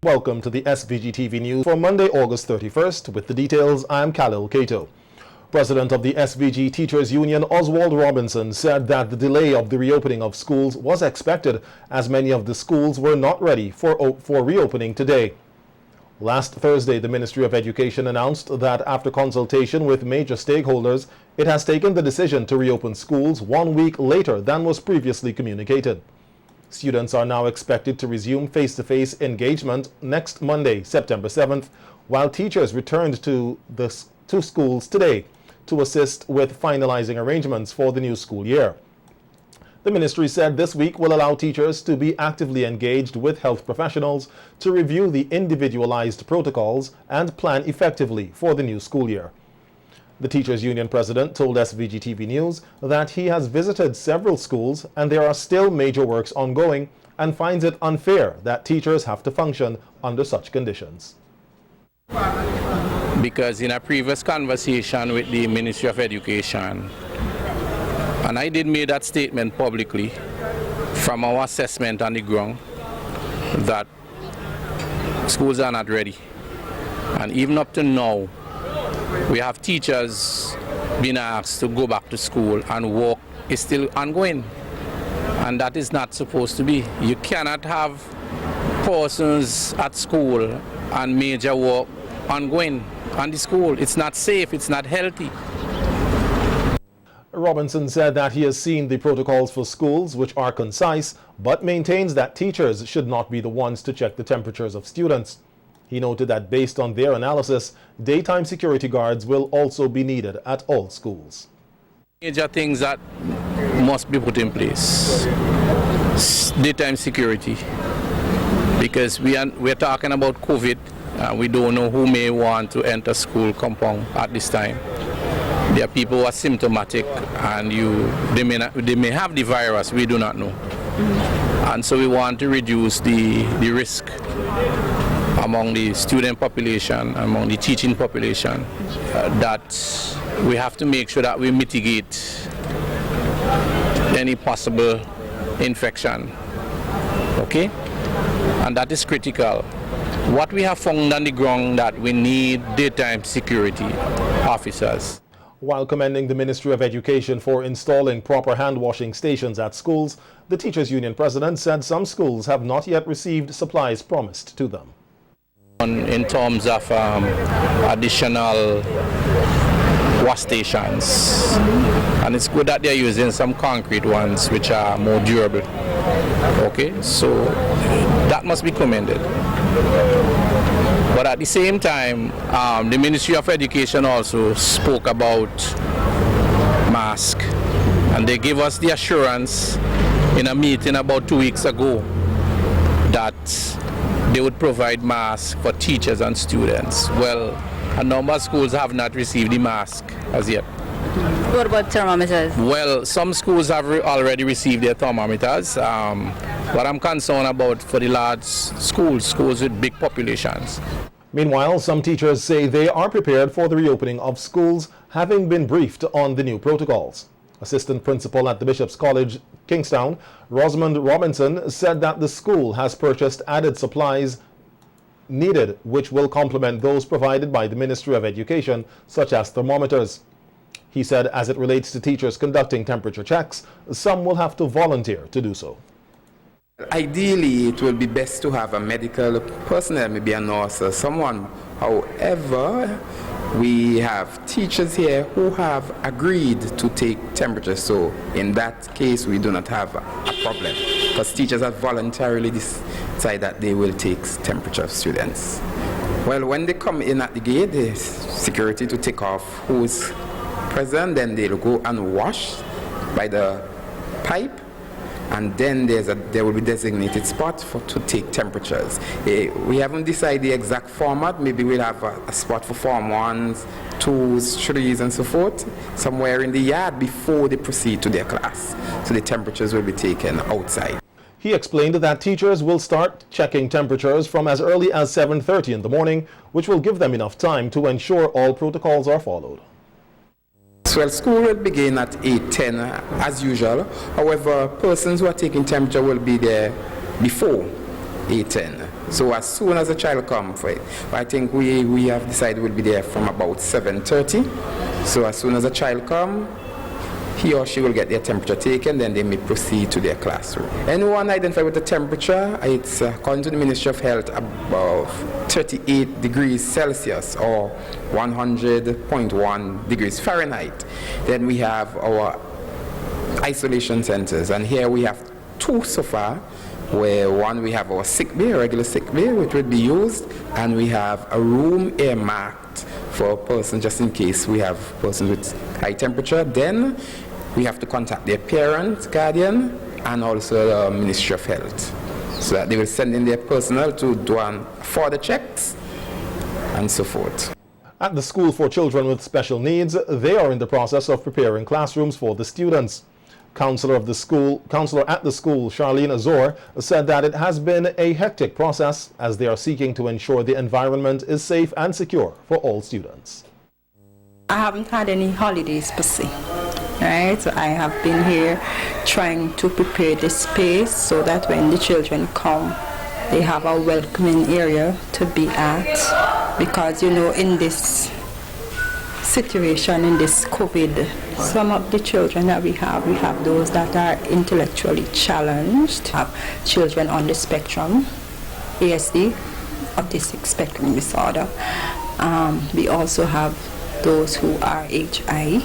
Welcome to the SVG-TV News for Monday, August 31st. With the details, I'm Khalil Kato. President of the SVG Teachers Union, Oswald Robinson, said that the delay of the reopening of schools was expected as many of the schools were not ready for reopening today. Last Thursday, the Ministry of Education announced that after consultation with major stakeholders, it has taken the decision to reopen schools 1 week later than was previously communicated. Students are now expected to resume face-to-face engagement next Monday, September 7th, while teachers returned to schools today to assist with finalizing arrangements for the new school year. The ministry said this week will allow teachers to be actively engaged with health professionals to review the individualized protocols and plan effectively for the new school year. The Teachers Union president told SVG-TV News that he has visited several schools and there are still major works ongoing and finds it unfair that teachers have to function under such conditions. Because in a previous conversation with the Ministry of Education, and I did make that statement publicly from our assessment on the ground, that schools are not ready. And even up to now, we have teachers being asked to go back to school and work is still ongoing. And that is not supposed to be. You cannot have persons at school and major work ongoing on the school. It's not safe, it's not healthy. Robinson said that he has seen the protocols for schools, which are concise, but maintains that teachers should not be the ones to check the temperatures of students. He noted that based on their analysis, daytime security guards will also be needed at all schools. Major things that must be put in place. Daytime security, because we're talking about COVID. We don't know who may want to enter school compound at this time. There are people who are symptomatic and they may have the virus, we do not know. And so we want to reduce the risk among the student population, among the teaching population, that we have to make sure that we mitigate any possible infection, okay? And that is critical. What we have found on the ground that we need daytime security officers. While commending the Ministry of Education for installing proper hand-washing stations at schools, the Teachers Union president said some schools have not yet received supplies promised to them. In terms of additional wash stations, and it's good that they're using some concrete ones which are more durable. Okay, so that must be commended. But at the same time, the Ministry of Education also spoke about masks, and they gave us the assurance in a meeting about 2 weeks ago that they would provide masks for teachers and students. Well, a number of schools have not received the mask as yet. What about thermometers? Well, some schools have already received their thermometers. What I'm concerned about for the large schools with big populations. Meanwhile, some teachers say they are prepared for the reopening of schools, having been briefed on the new protocols. Assistant Principal at the Bishop's College, Kingstown, Rosamond Robinson, said that the school has purchased added supplies needed, which will complement those provided by the Ministry of Education, such as thermometers. He said as it relates to teachers conducting temperature checks, some will have to volunteer to do so. Ideally, it will be best to have a medical personnel, maybe a nurse or someone. However, we have teachers here who have agreed to take temperature, so in that case we do not have a problem, because teachers have voluntarily decided that they will take temperature of students. Well, when they come in at the gate, there's security to take off who is present, then they'll go and wash by the pipe, and then there will be designated spots to take temperatures. We haven't decided the exact format. Maybe we'll have a spot for Form 1s, 2s, 3s, and so forth, somewhere in the yard before they proceed to their class. So the temperatures will be taken outside. He explained that teachers will start checking temperatures from as early as 7:30 in the morning, which will give them enough time to ensure all protocols are followed. Well, school will begin at 8:10 as usual. However, persons who are taking temperature will be there before 8:10. So as soon as the child comes for it, I think we have decided we'll be there from about 7:30. So as soon as the child comes, he or she will get their temperature taken, then they may proceed to their classroom. Anyone identified with the temperature, it's according to the Ministry of Health above 38 degrees Celsius or 100.1 degrees Fahrenheit. Then we have our isolation centers, and here we have 2 so far, where one we have our sick bay, regular sick bay, which would be used, and we have a room earmarked for a person just in case we have persons with high temperature. Then we have to contact their parent, guardian, and also the Ministry of Health, so that they will send in their personnel to do further checks and so forth. At the School for Children with Special Needs, they are in the process of preparing classrooms for the students. Counselor at the school, Charlene Azor, said that it has been a hectic process as they are seeking to ensure the environment is safe and secure for all students. I haven't had any holidays per se, right? So I have been here trying to prepare the space so that when the children come, they have a welcoming area to be at. Because, you know, in this situation, in this COVID, some of the children that we have those that are intellectually challenged, have children on the spectrum, ASD, autistic spectrum disorder. We also have those who are HI,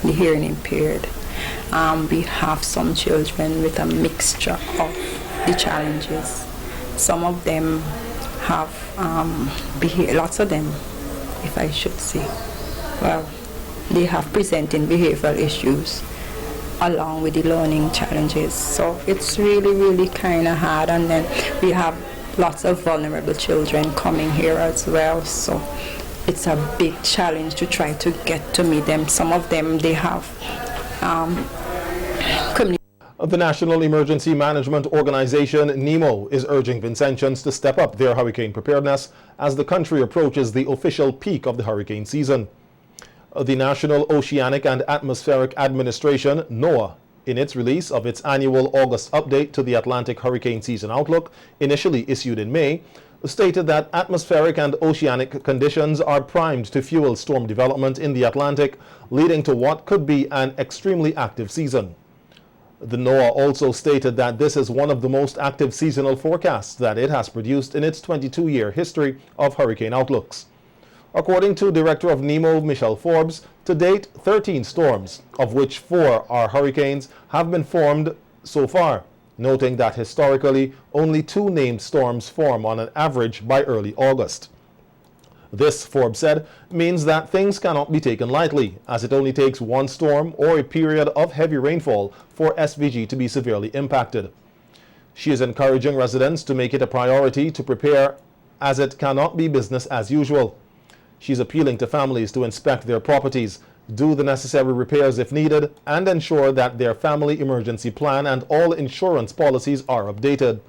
the hearing impaired. We have some children with a mixture of the challenges. Some of them have, lots of them, if I should say, well, they have presenting behavioral issues along with the learning challenges. So it's really, really kind of hard. And then we have lots of vulnerable children coming here as well. So it's a big challenge to try to get to meet them. Some of them, they have The National Emergency Management Organization, NEMO, is urging Vincentians to step up their hurricane preparedness as the country approaches the official peak of the hurricane season. The National Oceanic and Atmospheric Administration, NOAA, in its release of its annual August update to the Atlantic Hurricane Season Outlook, initially issued in May, stated that atmospheric and oceanic conditions are primed to fuel storm development in the Atlantic, leading to what could be an extremely active season. The NOAA also stated that this is one of the most active seasonal forecasts that it has produced in its 22-year history of hurricane outlooks. According to Director of NEMO, Michelle Forbes, to date, 13 storms, of which 4 are hurricanes, have been formed so far, noting that historically, only 2 named storms form on an average by early August. This, Forbes said, means that things cannot be taken lightly, as it only takes 1 storm or a period of heavy rainfall for SVG to be severely impacted. She is encouraging residents to make it a priority to prepare, as it cannot be business as usual. She's appealing to families to inspect their properties, do the necessary repairs if needed, and ensure that their family emergency plan and all insurance policies are updated.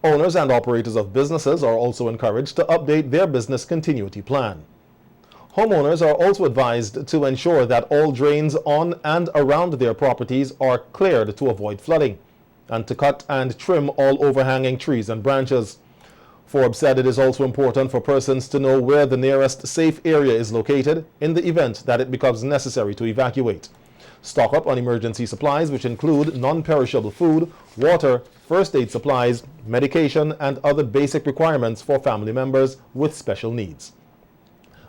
Owners and operators of businesses are also encouraged to update their business continuity plan. Homeowners are also advised to ensure that all drains on and around their properties are cleared to avoid flooding, and to cut and trim all overhanging trees and branches. Forbes said it is also important for persons to know where the nearest safe area is located in the event that it becomes necessary to evacuate. Stock up on emergency supplies, which include non-perishable food, water, first aid supplies, medication, and other basic requirements for family members with special needs.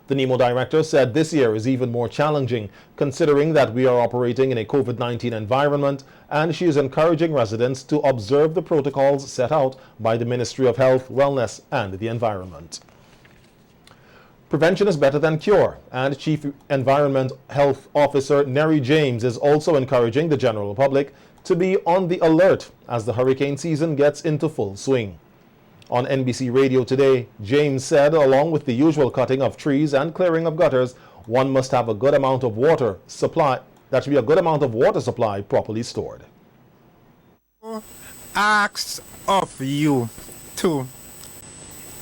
The NEMO director said this year is even more challenging, considering that we are operating in a COVID-19 environment, and she is encouraging residents to observe the protocols set out by the Ministry of Health, Wellness, and the Environment. Prevention is better than cure, and Chief Environment Health Officer Neri James is also encouraging the general public to be on the alert as the hurricane season gets into full swing. On NBC Radio today, James said, along with the usual cutting of trees and clearing of gutters, one must have a good amount of water supply. That should be a good amount of water supply properly stored. Asks of you to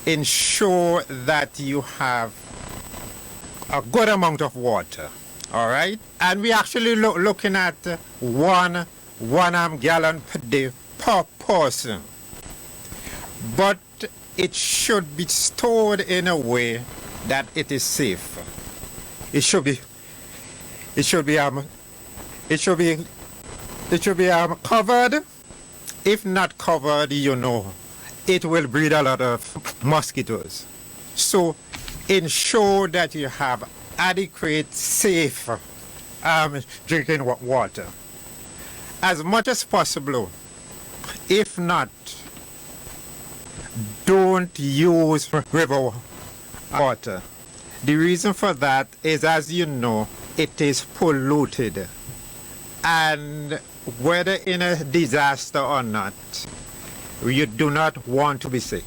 ensure that you have a good amount of water, all right? And we actually looking at one gallon per day per person. But it should be stored in a way that it is safe. It should be covered. If not covered, it will breed a lot of mosquitoes. So ensure that you have adequate, safe drinking water. As much as possible. If not, don't use river water. The reason for that is, as you know, it is polluted. And whether in a disaster or not, you do not want to be sick.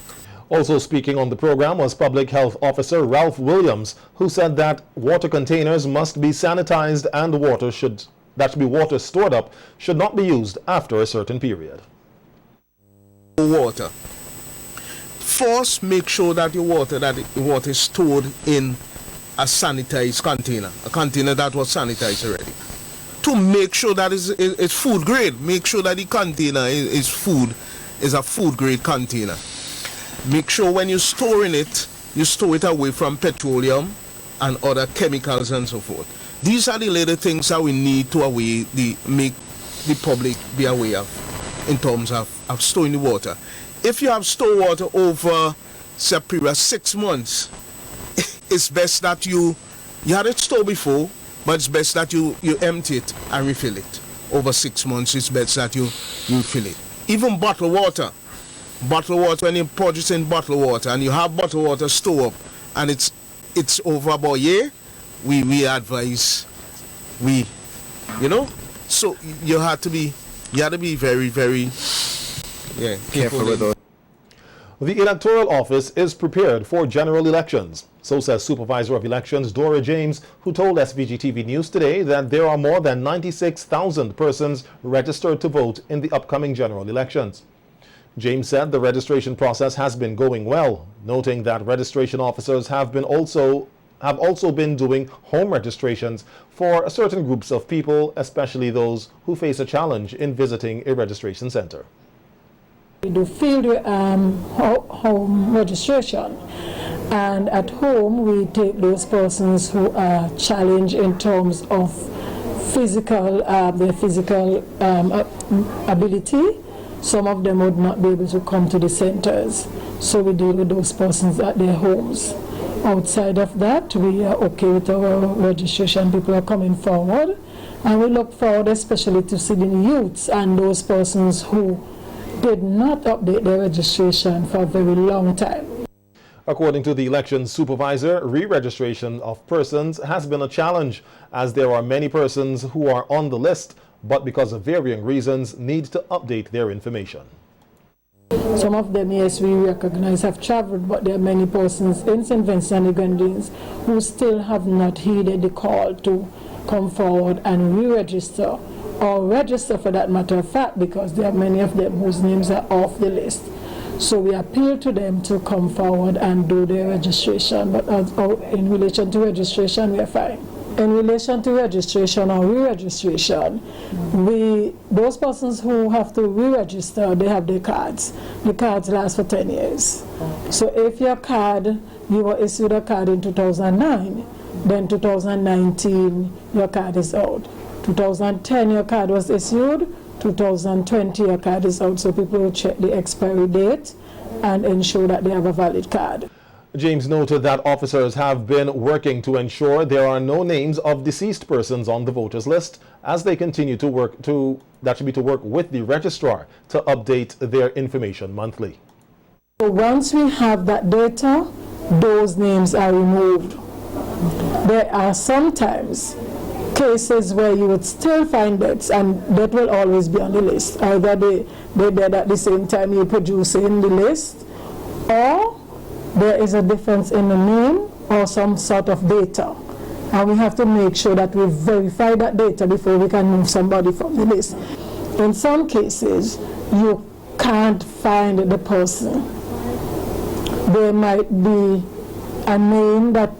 Also speaking on the program was Public Health Officer Ralph Williams, who said that water containers must be sanitized and water stored up should not be used after a certain period. Water. First, make sure that your water is stored in a sanitized container, a container that was sanitized already. To make sure that it's food grade, make sure that the container is a food grade container. Make sure when you're storing it, you store it away from petroleum and other chemicals and so forth. These are the little things that we need to make the public be aware of in terms of storing the water. If you have stored water over, say, a period of 6 months, it's best that you had it stored before, but it's best that you empty it and refill it. Over 6 months, it's best that you refill it. Even bottled water. Bottled water, when you're purchasing bottled water and you have bottled water stored up and it's over about a year, we advise, so you have to be very, very careful with that. The electoral office is prepared for general elections. So says Supervisor of Elections Dora James, who told SVG-TV News today that there are more than 96,000 persons registered to vote in the upcoming general elections. James said the registration process has been going well, noting that registration officers have also been doing home registrations for certain groups of people, especially those who face a challenge in visiting a registration center. We do field home registration, and at home we take those persons who are challenged in terms of their physical ability. Some of them would not be able to come to the centers, so we deal with those persons at their homes. Outside of that, we are okay with our registration. People are coming forward, and we look forward especially to seeing youths and those persons who did not update their registration for a very long time. According to the election supervisor, re-registration of persons has been a challenge, as there are many persons who are on the list but because of varying reasons need to update their information. Some of them, yes, we recognize have traveled, but there are many persons in St. Vincent and the Grenadines who still have not heeded the call to come forward and re-register, or register for that matter of fact, because there are many of them whose names are off the list. So we appeal to them to come forward and do their registration, but in relation to registration, we are fine. In relation to registration or re-registration, those persons who have to re-register, they have their cards. The cards last for 10 years. So if your card, you were issued a card in 2009, then 2019, your card is out. 2010, your card was issued. 2020, your card is out. So people will check the expiry date and ensure that they have a valid card. James noted that officers have been working to ensure there are no names of deceased persons on the voters list, as they continue to work with the registrar to update their information monthly. So once we have that data, those names are removed. There are sometimes cases where you would still find deaths, and that will always be on the list. Either they died at the same time you produce in the list, or there is a difference in the name or some sort of data. And we have to make sure that we verify that data before we can move somebody from the list. In some cases, you can't find the person. There might be a name that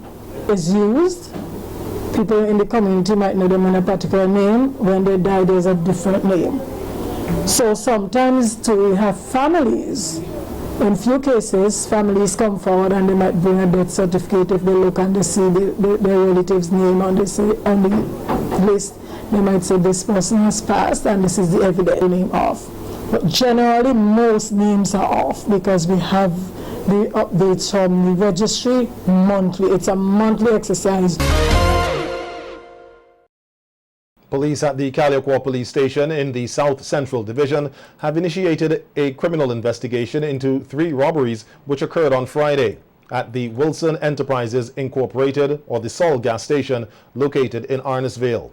is used. People in the community might know them in a particular name. When they die, there's a different name. So sometimes too, we have families In few cases, families come forward and they might bring a death certificate. If they look and they see their relative's name on the list, they might say this person has passed and this is the evidence name off. But generally, most names are off because we have the updates from the registry monthly. It's a monthly exercise. Police at the Caliacua Police Station in the South Central Division have initiated a criminal investigation into 3 robberies which occurred on Friday at the Wilson Enterprises Incorporated, or the Sol gas station, located in Arnesville.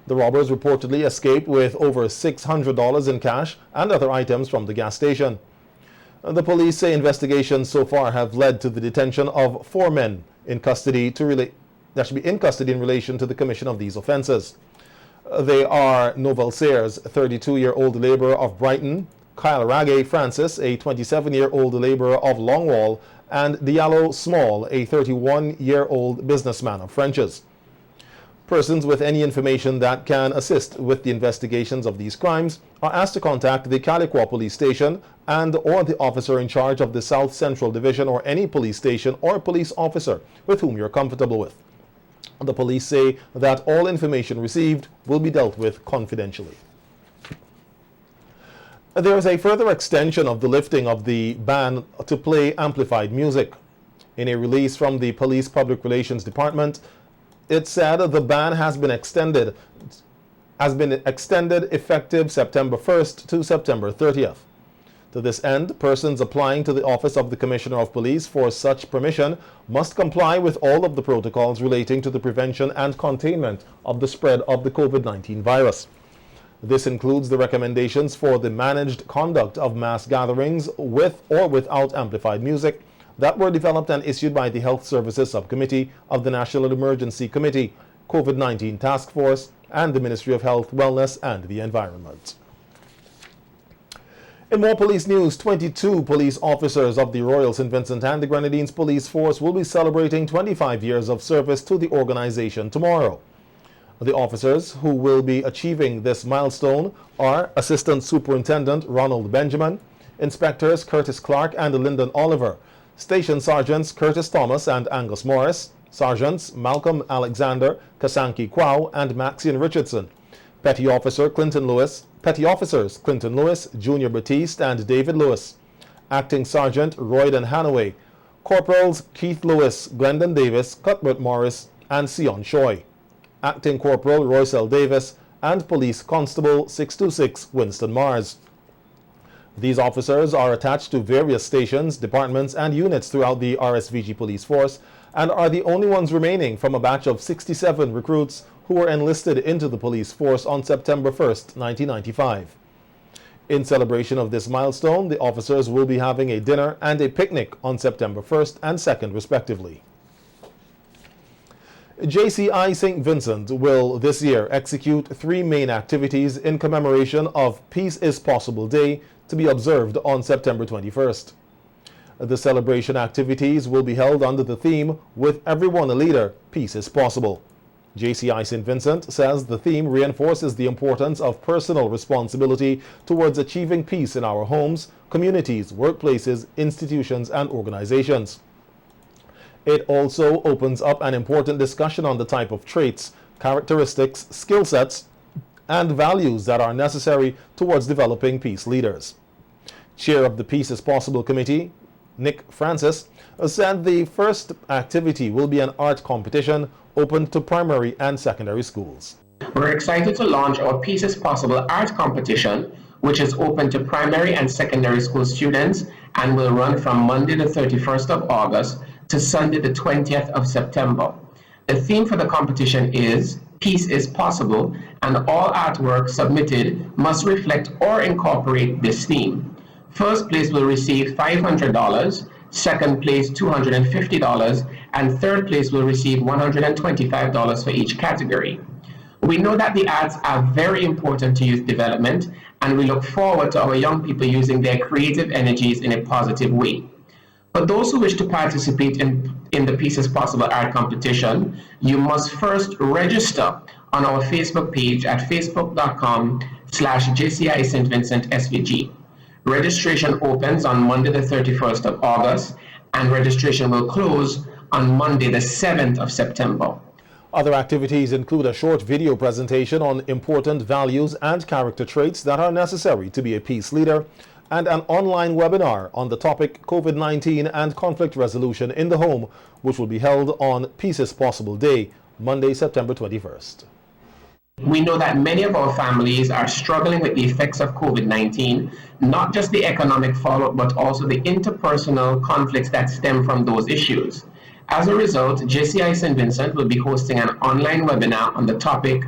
The robbers reportedly escaped with over $600 in cash and other items from the gas station. The police say investigations so far have led to the detention of 4 men in custody that should be in custody in relation to the commission of these offenses. They are Novel Sayers, a 32-year-old laborer of Brighton, Kyle Ragge Francis, a 27-year-old laborer of Longwall, and Diallo Small, a 31-year-old businessman of French's. Persons with any information that can assist with the investigations of these crimes are asked to contact the Caliacua Police Station and/or the officer in charge of the South Central Division, or any police station or police officer with whom you're comfortable with. The police say that all information received will be dealt with confidentially. There is a further extension of the lifting of the ban to play amplified music. In a release from the Police Public Relations Department, it said the ban has been extended effective September 1st to September 30th. To this end, persons applying to the Office of the Commissioner of Police for such permission must comply with all of the protocols relating to the prevention and containment of the spread of the COVID-19 virus. This includes the recommendations for the managed conduct of mass gatherings with or without amplified music that were developed and issued by the Health Services Subcommittee of the National Emergency Committee, COVID-19 Task Force, and the Ministry of Health, Wellness, and the Environment. In more police news, 22 police officers of the Royal St. Vincent and the Grenadines Police Force will be celebrating 25 years of service to the organization tomorrow. The officers who will be achieving this milestone are Assistant Superintendent Ronald Benjamin, Inspectors Curtis Clark and Lyndon Oliver, Station Sergeants Curtis Thomas and Angus Morris, Sergeants Malcolm Alexander, Kasanki Kwao and Maxine Richardson, Petty Officers Clinton Lewis, Junior Batiste and David Lewis, Acting Sergeant Royden Hanaway, Corporals Keith Lewis, Glendon Davis, Cuthbert Morris and Sion Choi, Acting Corporal Roysel Davis, and Police Constable 626 Winston Mars. These officers are attached to various stations, departments and units throughout the RSVG Police Force and are the only ones remaining from a batch of 67 recruits who were enlisted into the police force on September 1st, 1995. In celebration of this milestone, the officers will be having a dinner and a picnic on September 1st and 2nd, respectively. JCI St. Vincent will this year execute 3 main activities in commemoration of Peace is Possible Day to be observed on September 21st. The celebration activities will be held under the theme, With Everyone a Leader, Peace is Possible. JCI St. Vincent says the theme reinforces the importance of personal responsibility towards achieving peace in our homes, communities, workplaces, institutions, and organizations. It also opens up an important discussion on the type of traits, characteristics, skill sets, and values that are necessary towards developing peace leaders. Chair of the Peace is Possible Committee, Nick Francis, said the first activity will be an art competition open to primary and secondary schools. We're excited to launch our Peace is Possible art competition, which is open to primary and secondary school students and will run from Monday the 31st of August to Sunday the 20th of September. The theme for the competition is Peace is Possible, and all artwork submitted must reflect or incorporate this theme. First place will receive $500, second place $250, and third place will receive $125 for each category. We know that the arts are very important to youth development, and we look forward to our young people using their creative energies in a positive way. For those who wish to participate in the Peace is Possible art competition, you must first register on our Facebook page at facebook.com/JCI St. Vincent SVG. Registration opens on Monday the 31st of August, and registration will close on Monday the 7th of September. Other activities include a short video presentation on important values and character traits that are necessary to be a peace leader, and an online webinar on the topic COVID-19 and conflict resolution in the home, which will be held on Peace is Possible Day, Monday, September 21st. We know that many of our families are struggling with the effects of COVID-19, not just the economic fallout, but also the interpersonal conflicts that stem from those issues. As a result, JCI St. Vincent will be hosting an online webinar on the topic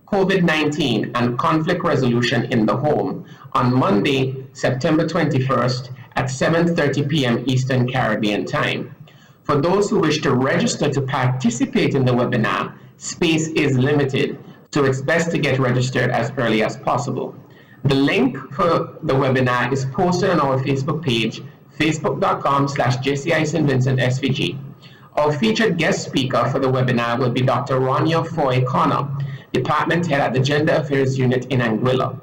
COVID-19 and conflict resolution in the home on Monday, September 21st at 7:30 p.m. Eastern Caribbean Time. For those who wish to register to participate in the webinar, space is limited, so it's best to get registered as early as possible. The link for the webinar is posted on our Facebook page, facebook.com/JCI St. Vincent SVG. Our featured guest speaker for the webinar will be Dr. Ronya Foy Connor, Department Head at the Gender Affairs Unit in Anguilla.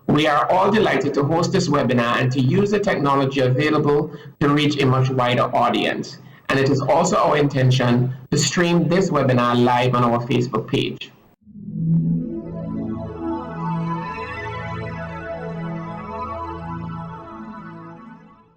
We are all delighted to host this webinar and to use the technology available to reach a much wider audience. And it is also our intention to stream this webinar live on our Facebook page.